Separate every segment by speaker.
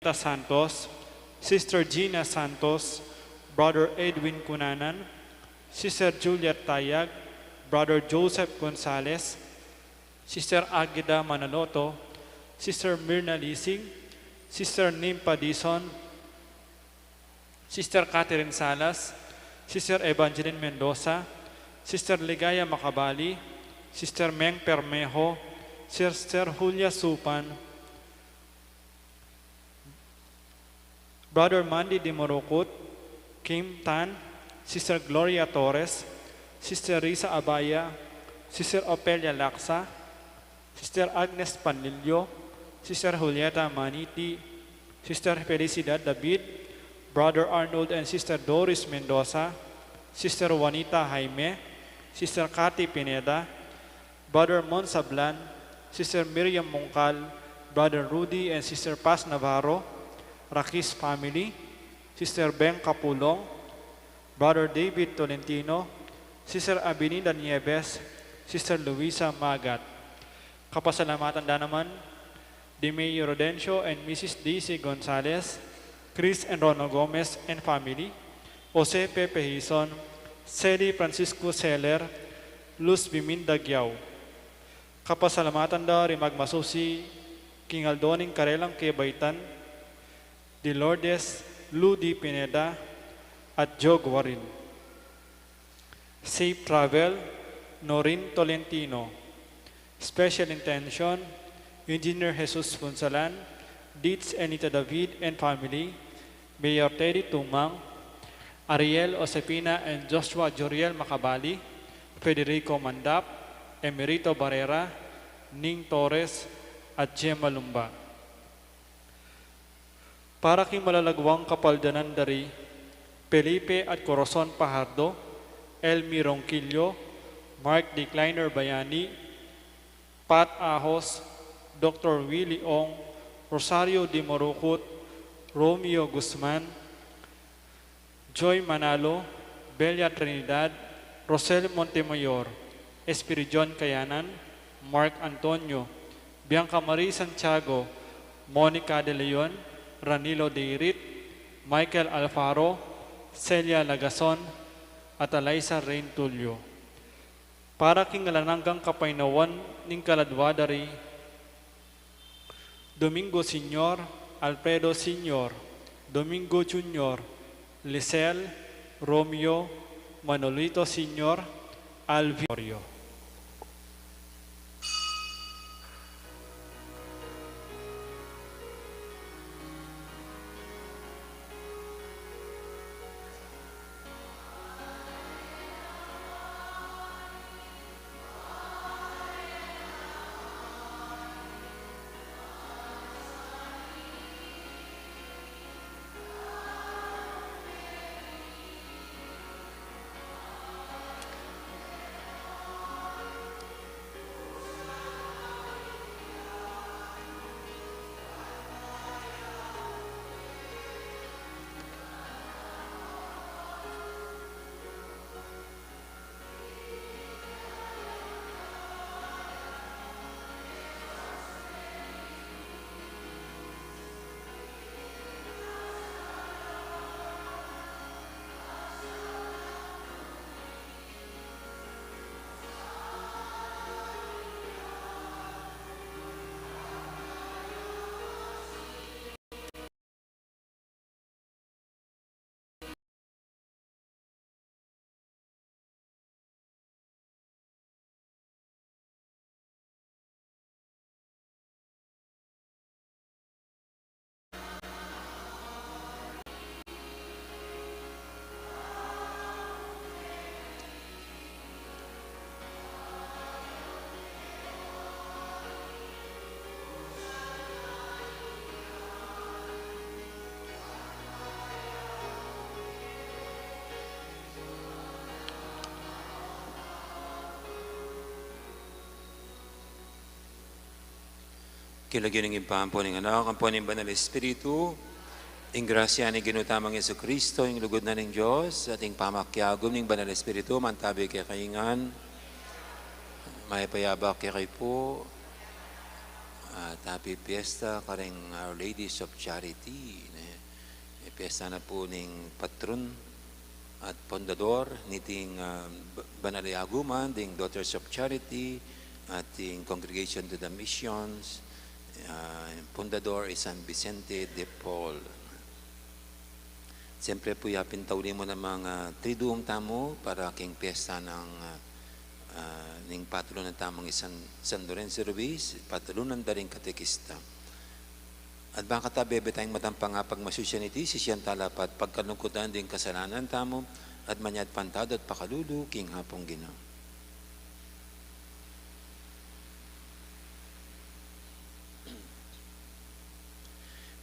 Speaker 1: Santos, Sister Gina Santos, Brother Edwin Cunanan, Sister Juliet Tayag, Brother Joseph Gonzalez, Sister Agida Manaloto, Sister Mirna Lising, Sister Nimpa Dison, Sister Catherine Salas, Sister Evangeline Mendoza, Sister Ligaya Macabali, Sister Meng Permejo, Sister Julia Supan, Brother Mandy Di Morocot, Kim Tan, Sister Gloria Torres, Sister Risa Abaya, Sister Opelia Laksa, Sister Agnes Panlilio, Sister Julieta Maniti, Sister Felicidad David, Brother Arnold and Sister Doris Mendoza, Sister Juanita Jaime, Sister Cathy Pineda, Brother Mon Sablan, Sister Miriam Mongkal, Brother Rudy and Sister Paz Navarro, Rakis family, Sister Ben Capulong, Brother David Tolentino, Sister Abinida Nieves, Sister Luisa Magat. Kapasalamatan da naman, di Mayor Rodencio and Mrs. Daisy Gonzalez, Chris and Rono Gomez and family, Jose Pepe Hison, Sally Francisco Seller, Luz Biminda Giaw. Kapasalamatan da rimag masusi, King Aldoning Karelang Kebaitan, Di Lourdes, Ludi Pineda, at Joe Guarin. Safe Travel, Norin Tolentino. Special Intention, Engineer Jesus Punsalan, Dietz Anita David and family, Mayor Teddy Tumang, Ariel Osepina and Joshua Joriel Macabali, Federico Mandap, Emerito Barrera, Ning Torres, at Gemma Lumba. Para king malalagwang kapaldanan dari, Felipe at Corazon Pajardo, Elmi Ronquillo, Mark Decliner Bayani, Pat Ahos, Dr. Willie Ong, Rosario Di Morocot, Romeo Guzman, Joy Manalo, Belia Trinidad, Rosel Montemayor, Espiridion Kayanan, Mark Antonio, Bianca Marie Santiago, Monica De Leon, Ranilo De Irit, Michael Alfaro, Celia Lagason, at Eliza Rain Tulio. Para king alananggang kapainawan ning kaladwadari, Domingo Senior, Alfredo Senior, Domingo Junior, Lisel, Romeo, Manolito Senior, Alvio.
Speaker 2: Kilagyan ng impampo ng anak, ang po ng Banal Espiritu, ang grasya ni ginutamang Yesu Kristo, ang lugod na ng Diyos, ating pamakyagom ng Banal Espiritu, mantabi kay kaingan, may payabak kay po, At happy fiesta karing Our Ladies of Charity. Fiesta na po ning patron at pondador niting Banalay Aguman, ding Daughters of Charity, at ting Congregation to the Missions. Pondador is San Vicente de Paul. Siyempre po yapin tauli mo ng mga triduong tamo para king piyesta ng ning patulon ng tamang isang San Lorenzo Ruiz, patulunan da rin katekista. At baka tabebe tayong matampang nga pagmasusyaniti, sisyan talapat pagkalungkutan din kasalanan tamo, at manyad pantado at pakalulu, king hapong ginaw.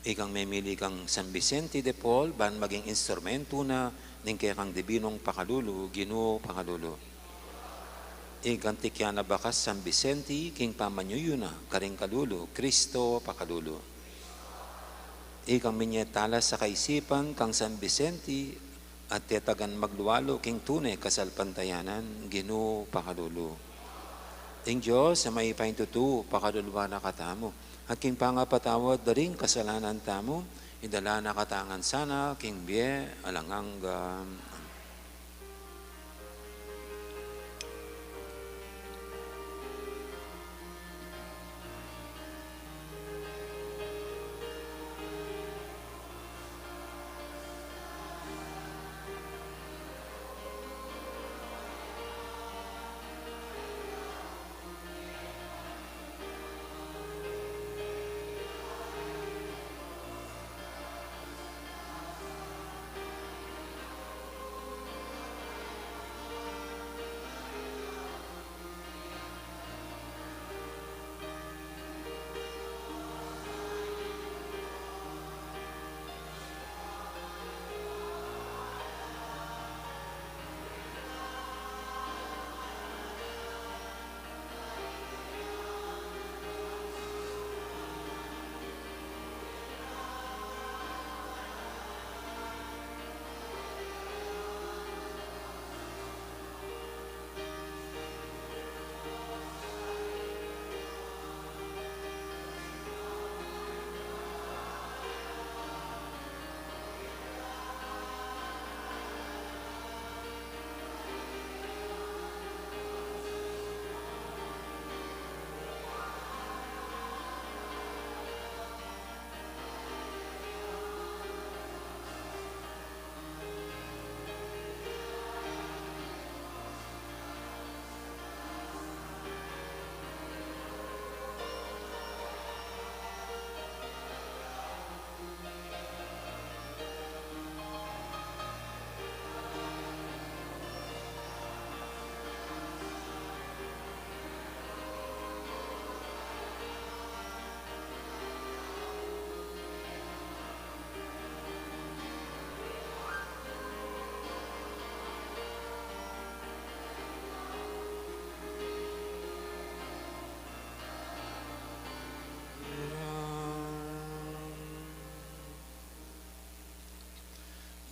Speaker 2: Ikang memili kang San Vicente de Paul, ban maging instrumento na ning kaya kang dibinong pakalulu, Ginoo pakalulu. Ikang tikyana bakas San Vicente, king pamanyuyo na, karing kalulu, Kristo pakalulu. Ikang minyetala sa kaisipan kang San Vicente, at tetagan magluwalo, king tunay kasal pantayanan, Ginoo pakalulu. Ing Diyos sa may paintutu, pakaluluwa na katamo. At king pangapatawad da rin kasalanan tamo, idala na katangan sana, king biye, alangangga.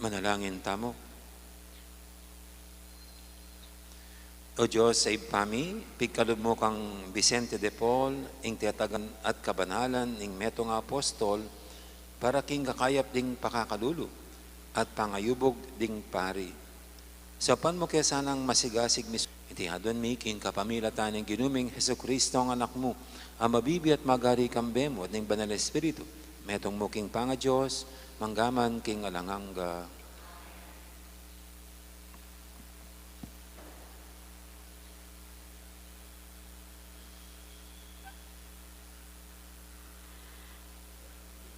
Speaker 2: Manalangin tamo. O Diyos sa ipami, pigkalob mo kang Vicente de Paul, ing tiyatagan at kabanalan, ing metong apostol, para king kakayap ding pakakalulu, at pangayubog ding pari. Sa pan mo kaya sanang masigasig mis, itihadon mi, king kapamilatan ng ginuming Heso Kristo ang anak mo, ang mabibi at magari kambemo at ning banal na espiritu, metong mo king panga Diyos, manggaman king alangangga.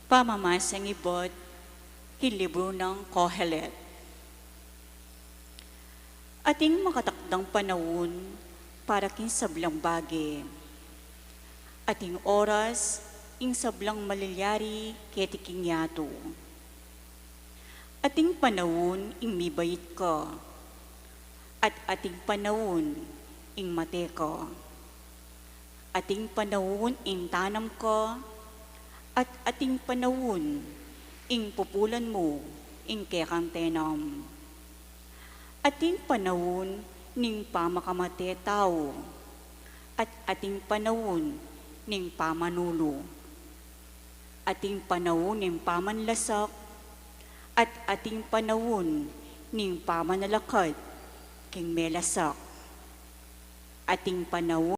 Speaker 3: Pamamasang ibot, hilibro ng Kohelet. Ating makatakdang panahon para kin sablang bagi. Ating oras, ing sablang malilyari ketiking yato. Ating panahon, ing mibayit ka. At ating panahon, ing mate ka. Ating panahon, ing tanam ka. At ating panahon, ing pupulan mo, ing kekang tenam. Ating panahon, ning pamakamate tao. At ating panahon, ning pamanulo. Ating panahon ning pamanlasak at ating panahon ning pamanalakad king melasak. Ating panahon